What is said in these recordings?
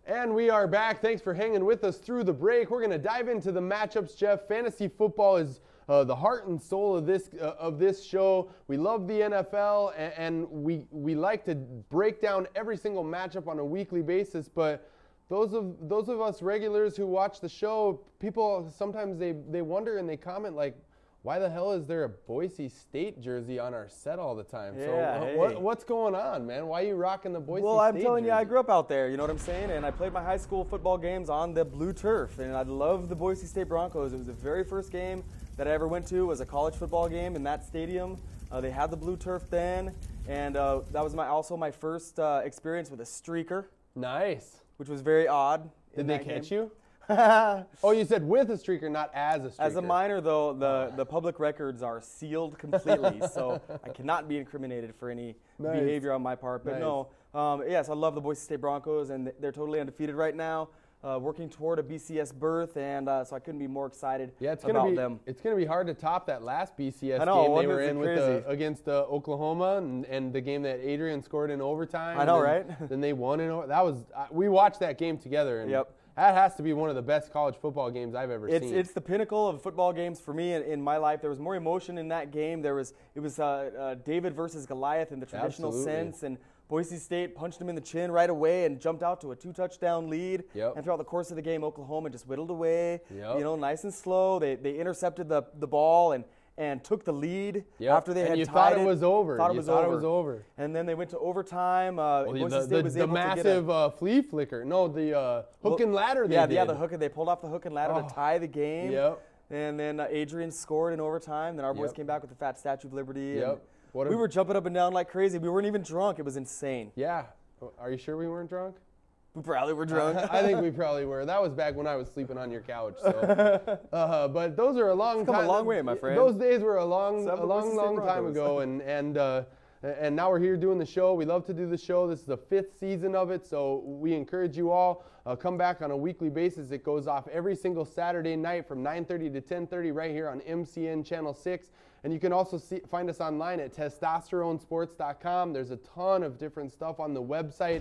And we are back. Thanks for hanging with us through the break. We're going to dive into the matchups, Jeff. Fantasy football is the heart and soul of this show. We love the NFL, and we like to break down every single matchup on a weekly basis. But those of us regulars who watch the show, people sometimes they wonder and they comment like, why the hell is there a Boise State jersey on our set all the time? Yeah, so what's going on, man? Why are you rocking the Boise State jersey? Well, I'm telling you, I grew up out there, you know what I'm saying? And I played my high school football games on the blue turf, and I love the Boise State Broncos. It was the very first game that I ever went to, was a college football game in that stadium. They had the blue turf then, and that was also my first experience with a streaker. Nice. Which was very odd. Did they catch you? Oh, you said with a streaker, not as a streaker. As a minor, though, the public records are sealed completely, so I cannot be incriminated for any behavior on my part. But no, yes, I love the Boise State Broncos, and they're totally undefeated right now, working toward a BCS berth, and so I couldn't be more excited about them. It's going to be hard to top that last BCS game they were in against Oklahoma, and the game that Adrian scored in overtime. I know, right? Then they won in overtime. We watched that game together, and that has to be one of the best college football games I've ever seen. It's the pinnacle of football games for me in my life. There was more emotion in that game. It was David versus Goliath in the traditional sense, and Boise State punched him in the chin right away and jumped out to a 2-touchdown lead. And throughout the course of the game, Oklahoma just whittled away, nice and slow. They intercepted the ball and took the lead after they had tied it. You thought it was over. Thought it was over. And then they went to overtime. Boise State was the able massive to get flea flicker. No, the hook and ladder they did. Yeah, the hook. They pulled off the hook and ladder to tie the game. And then Adrian scored in overtime. Then our boys came back with the fat Statue of Liberty. We were jumping up and down like crazy. We weren't even drunk. It was insane. Yeah. Are you sure we weren't drunk? We probably were drunk. I think we probably were. That was back when I was sleeping on your couch. So, but those are a long time. Come a long way, my friend. Those days were a long time ago, and now we're here doing the show. We love to do the show. This is the 5th season of it, so we encourage you all come back on a weekly basis. It goes off every single Saturday night from 9:30 to 10:30 right here on MCN Channel 6. And you can also find us online at testosteronesports.com. There's a ton of different stuff on the website.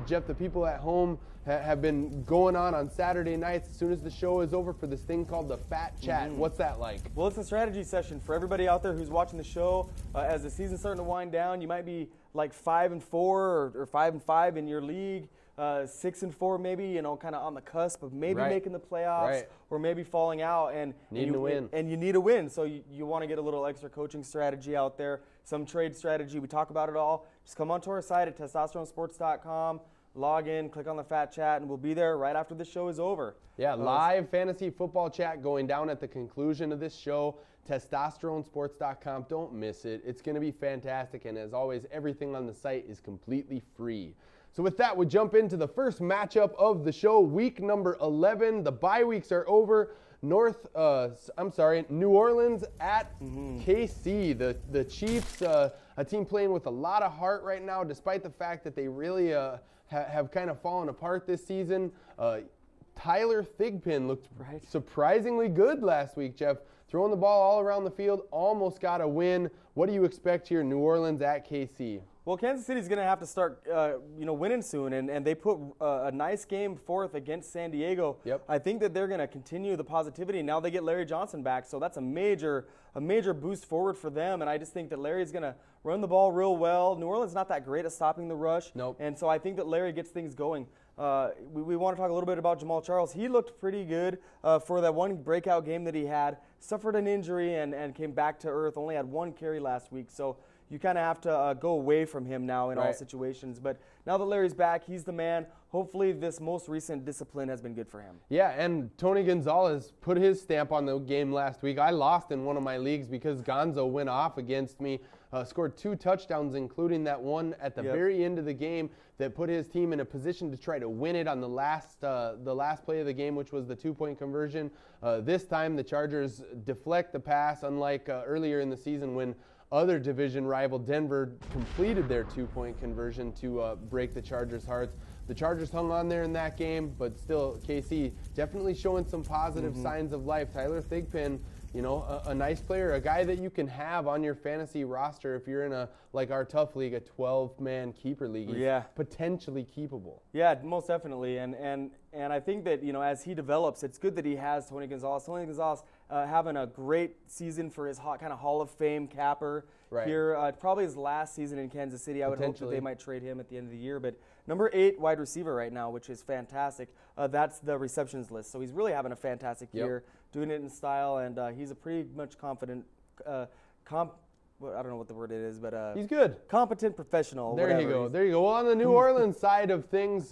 Jeff, the people at home have been going on Saturday nights as soon as the show is over for this thing called the Fat Chat. What's that like? Well, it's a strategy session for everybody out there who's watching the show. As the season's starting to wind down, you might be like 5-4 or 5-5 in your league. 6-4 maybe, kind of on the cusp of maybe making the playoffs or maybe falling out, and you need a win. So you want to get a little extra coaching strategy out there, some trade strategy. We talk about it all. Just come onto our site at testosteronesports.com, log in, click on the Fat Chat, and we'll be there right after the show is over. Yeah, live fantasy football chat going down at the conclusion of this show. testosteronesports.com. Don't miss it. It's going to be fantastic, and as always, everything on the site is completely free. So with that, we jump into the first matchup of the show, week number 11. The bye weeks are over. New Orleans at KC. The Chiefs, a team playing with a lot of heart right now, despite the fact that they really have kind of fallen apart this season. Tyler Thigpen looked surprisingly good last week, Jeff. Throwing the ball all around the field, almost got a win. What do you expect here, New Orleans at KC? Well, Kansas City's going to have to start, winning soon, and they put a nice game forth against San Diego. I think that they're going to continue the positivity. Now they get Larry Johnson back, so that's a major boost forward for them. And I just think that Larry's going to run the ball real well. New Orleans not that great at stopping the rush, and so I think that Larry gets things going. We want to talk a little bit about Jamal Charles. He looked pretty good for that one breakout game that he had. Suffered an injury and came back to earth. Only had 1 carry last week, so you kind of have to go away from him now in all situations. But now that Larry's back, he's the man. Hopefully this most recent discipline has been good for him. Yeah, and Tony Gonzalez put his stamp on the game last week. I lost in one of my leagues because Gonzo went off against me, scored 2 touchdowns, including that one at the very end of the game that put his team in a position to try to win it on the last play of the game, which was the 2-point conversion. This time the Chargers deflect the pass, unlike earlier in the season when other division rival Denver completed their 2-point conversion to break the Chargers' hearts. The Chargers hung on there in that game, but still KC definitely showing some positive signs of life. Tyler Thigpen, You know, a nice player, a guy that you can have on your fantasy roster if you're in a, like our tough league, a 12-man keeper league. He's potentially keepable. Yeah, most definitely. And I think that, you know, as he develops, it's good that he has Tony Gonzalez. Tony Gonzalez having a great season for his kind of Hall of Fame capper here. Probably his last season in Kansas City. I would hope that they might trade him at the end of the year. But number 8 wide receiver right now, which is fantastic. That's the receptions list. So he's really having a fantastic year, doing it in style, and he's a pretty much confident, I don't know what the word it is, but he's good. Competent professional. There you go. There you go. Well, on the New Orleans side of things,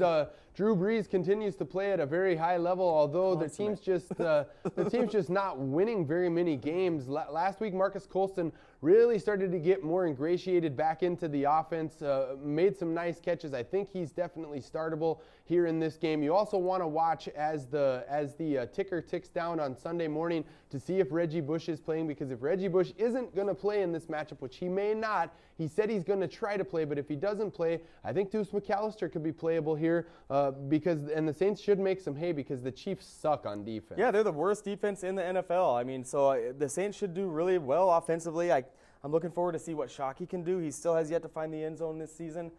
Drew Brees continues to play at a very high level, although the team's just not winning very many games. Last week, Marcus Colston really started to get more ingratiated back into the offense, made some nice catches. I think he's definitely startable here in this game. You also want to watch as the ticker ticks down on Sunday morning to see if Reggie Bush is playing, because if Reggie Bush isn't going to play in this matchup, which he may not, he said he's going to try to play, but if he doesn't play, I think Deuce McAllister could be playable here and the Saints should make some hay because the Chiefs suck on defense. Yeah, they're the worst defense in the NFL. I mean, so the Saints should do really well offensively. I'm looking forward to see what Shockey can do. He still has yet to find the end zone this season.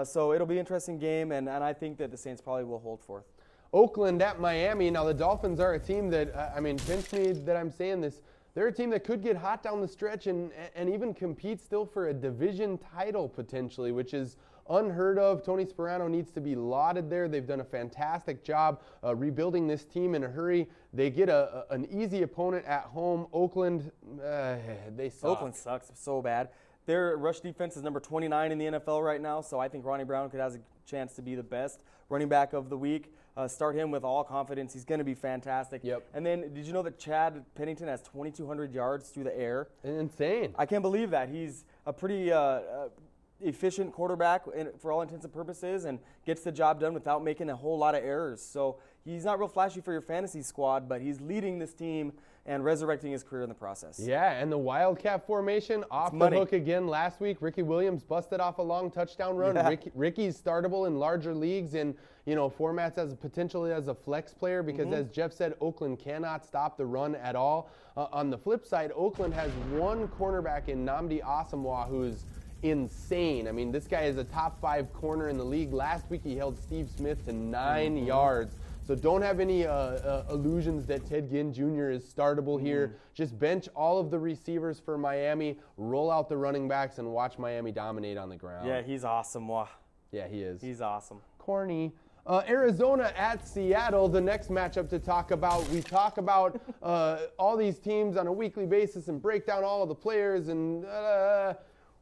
So it'll be an interesting game, and I think that the Saints probably will hold forth. Oakland at Miami. Now, the Dolphins are a team that, pinch me that I'm saying this, they're a team that could get hot down the stretch and even compete still for a division title potentially, which is unheard of. Tony Sparano needs to be lauded there. They've done a fantastic job rebuilding this team in a hurry. They get an easy opponent at home. Oakland, they suck. Oakland sucks so bad. Their rush defense is number 29 in the NFL right now, so I think Ronnie Brown could have a chance to be the best running back of the week. Start him with all confidence. He's going to be fantastic. Yep. And then, did you know that Chad Pennington has 2,200 yards through the air? Insane. I can't believe that. He's a pretty efficient quarterback for all intents and purposes, and gets the job done without making a whole lot of errors. So he's not real flashy for your fantasy squad, but he's leading this team and resurrecting his career in the process. Yeah, and the Wildcat formation off the hook again last week. Ricky Williams busted off a long touchdown run. Yeah. Ricky's startable in larger leagues in formats as potentially as a flex player because, as Jeff said, Oakland cannot stop the run at all. On the flip side, Oakland has one cornerback in Nnamdi Asomugha who's insane. I mean, this guy is a top 5 corner in the league. Last week he held Steve Smith to 9 yards. So don't have any illusions that Ted Ginn Jr. is startable here. Just bench all of the receivers for Miami, roll out the running backs, and watch Miami dominate on the ground. Yeah, he's awesome. Wow. Yeah, he is. He's awesome. Corny. Arizona at Seattle, the next matchup to talk about. We talk about all these teams on a weekly basis and break down all of the players, and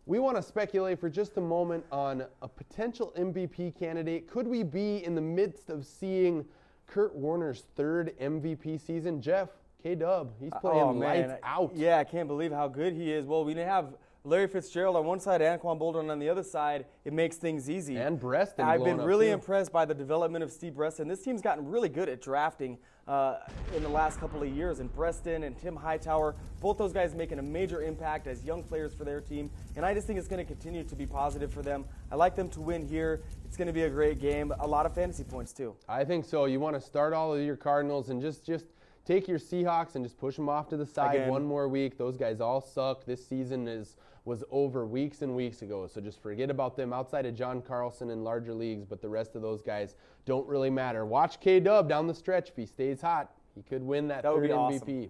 we want to speculate for just a moment on a potential MVP candidate. Could we be in the midst of seeing Kurt Warner's 3rd MVP season? Jeff, K-Dub, he's playing lights out. Yeah, I can't believe how good he is. Well, we have Larry Fitzgerald on one side, Anquan Boldin on the other side. It makes things easy. And Breston. I've been really impressed by the development of Steve Breston. This team's gotten really good at drafting in the last couple of years. And Breston and Tim Hightower, both those guys making a major impact as young players for their team. And I just think it's going to continue to be positive for them. I like them to win here. It's going to be a great game. A lot of fantasy points, too. I think so. You want to start all of your Cardinals and just take your Seahawks and just push them off to the side one more week. Those guys all suck. This season was over weeks and weeks ago, so just forget about them outside of John Carlson in larger leagues, but the rest of those guys don't really matter. Watch K-Dub down the stretch. If he stays hot, he could win that 3rd MVP.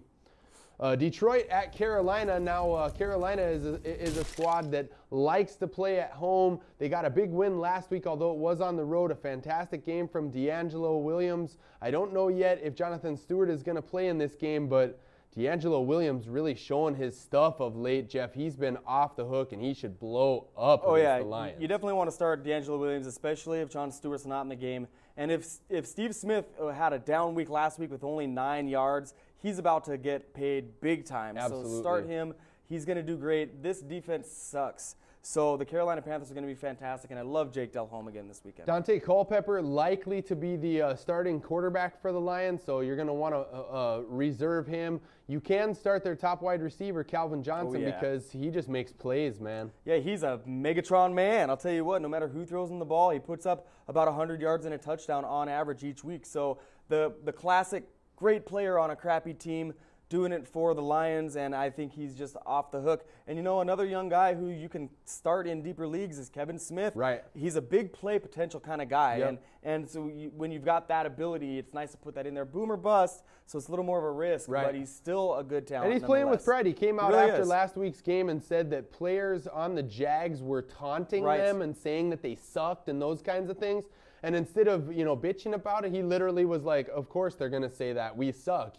Awesome. Detroit at Carolina. Now, Carolina is a squad that likes to play at home. They got a big win last week, although it was on the road. A fantastic game from D'Angelo Williams. I don't know yet if Jonathan Stewart is going to play in this game, but D'Angelo Williams really showing his stuff of late, Jeff. He's been off the hook, and he should blow up against the Lions. You definitely want to start D'Angelo Williams, especially if John Stewart's not in the game. And if Steve Smith had a down week last week with only 9 yards, he's about to get paid big time. Absolutely. So start him. He's going to do great. This defense sucks. So the Carolina Panthers are going to be fantastic, and I love Jake Delhomme again this weekend. Dante Culpepper likely to be the starting quarterback for the Lions, so you're going to want to reserve him. You can start their top wide receiver, Calvin Johnson, because he just makes plays, man. Yeah, he's a Megatron man. I'll tell you what, no matter who throws him the ball, he puts up about 100 yards and a touchdown on average each week. So the classic great player on a crappy team, doing it for the Lions, and I think he's just off the hook. And another young guy who you can start in deeper leagues is Kevin Smith. Right. He's a big play potential kind of guy, Yep. and so when you've got that ability, it's nice to put that in there. Boom or bust, so it's a little more of a risk, right. but he's still a good talent. And he's playing with pride. He came out really after is. last week's game and said that players on the Jags were taunting right. them and saying that they sucked and those kinds of things. And instead of, bitching about it, he literally was like, of course they're going to say that. We suck,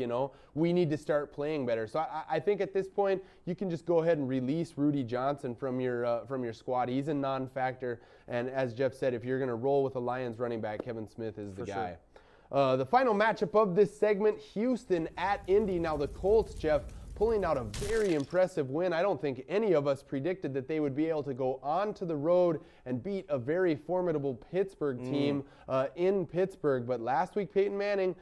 We need to start playing better. So I think at this point, you can just go ahead and release Rudy Johnson from your squad. He's a non-factor. And as Jeff said, if you're going to roll with a Lions running back, Kevin Smith is the guy. Sure. The final matchup of this segment, Houston at Indy. Now the Colts, Jeff, pulling out a very impressive win. I don't think any of us predicted that they would be able to go onto the road and beat a very formidable Pittsburgh team in Pittsburgh. But last week, Peyton Manning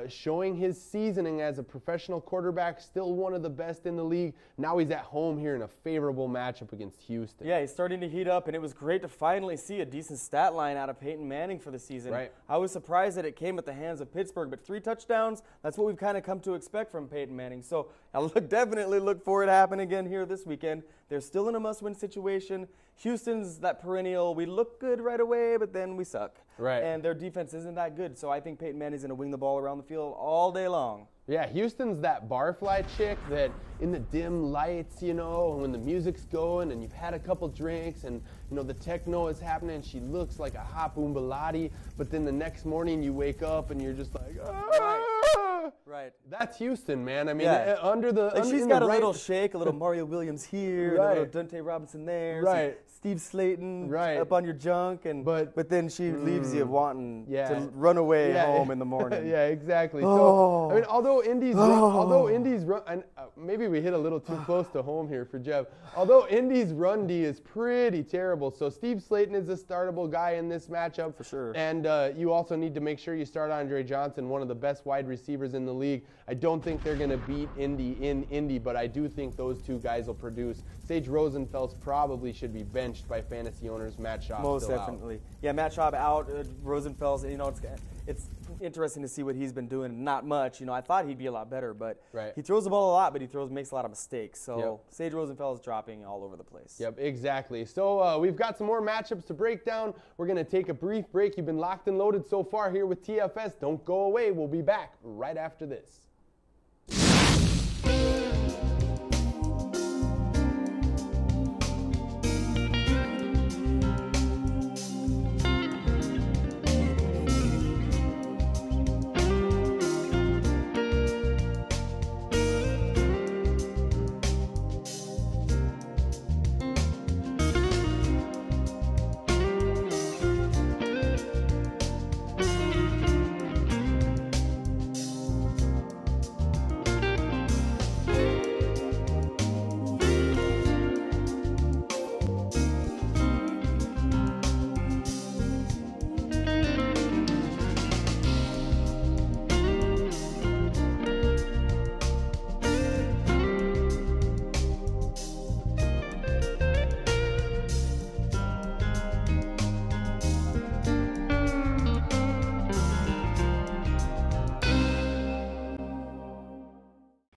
showing his seasoning as a professional quarterback, still one of the best in the league. Now he's at home here in a favorable matchup against Houston. Yeah, he's starting to heat up, and it was great to finally see a decent stat line out of Peyton Manning for the season. Right. I was surprised that it came at the hands of Pittsburgh, but 3 touchdowns, that's what we've kind of come to expect from Peyton Manning. So I definitely look for it to happen again here this weekend. They're still in a must-win situation. Houston's that perennial, we look good right away, but then we suck. Right. And their defense isn't that good, so I think Peyton Manning's going to wing the ball around the field all day long. Yeah, Houston's that barfly chick that in the dim lights, when the music's going and you've had a couple drinks and, the techno is happening, she looks like a hot boombalati, but then the next morning you wake up and you're just like, ah! Right. That's Houston, man. I mean, Yeah. She's got a little shake, a little Mario Williams here, right. a little Dante Robinson there, right. Steve Slayton right. up on your junk, but then she leaves you wanting yeah. to run away home in the morning. Yeah, exactly. Oh. So, I mean, although Indy's run, and maybe we hit a little too close to home here for Jeff. Although Indy's run D is pretty terrible, so Steve Slayton is a startable guy in this matchup for sure. And you also need to make sure you start Andre Johnson, one of the best wide receivers in the league. I don't think they're going to beat Indy in Indy, but I do think those two guys will produce. Sage Rosenfels probably should be benched by fantasy owners. Matt Schaub most still definitely. Out. Yeah, Matt Schaub out. Rosenfels, it's interesting to see what he's been doing. Not much. I thought he'd be a lot better, but right. he throws the ball a lot, but he makes a lot of mistakes. So Sage Rosenfels is dropping all over the place. Yep, exactly. So we've got some more matchups to break down. We're going to take a brief break. You've been locked and loaded so far here with TFS. Don't go away. We'll be back right after this.